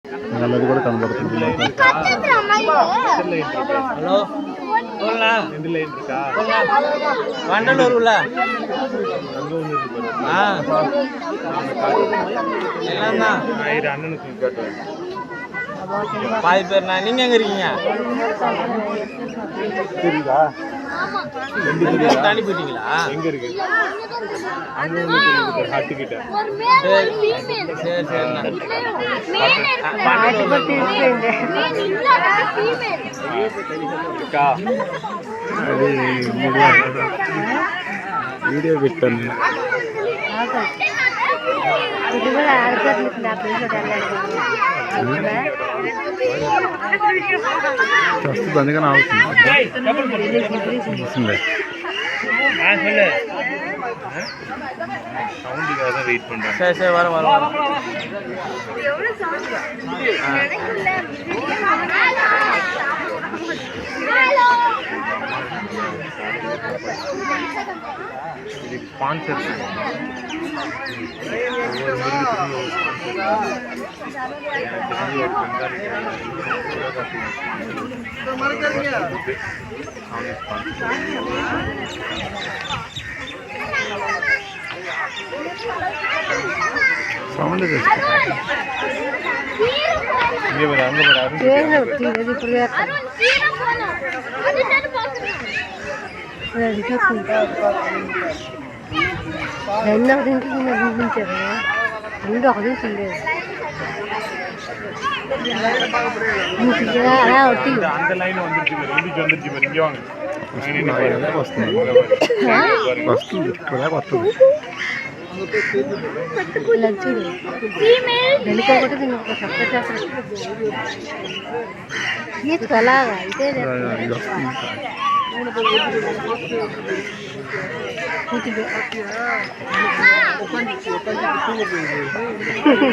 అది కూడా కనబడుతుంది. ஹலோ வண்டலூர்ல பாதி பேர்ண்ணா. நீங்க எங்க இருக்கீங்க? தாண்டி போயிட்டீங்களா? எங்க இருக்கு? சரி சரிண்ணா. వీడియో పెట్టాను. ఫస్ట్ అందుకని అవుతుంది. வெயிட் பண்றேன். சரி சரி வர வர வர. ఇది స్పాన్సర్. సౌండ్ என்ன முடிஞ்சாரு ரெண்டு அதுவும் சொல்லு அந்த லைன் வந்துருச்சு. இங்க வாங்க. వస్తుంది చూడు వెనుకోకటి అలాగా ఇదే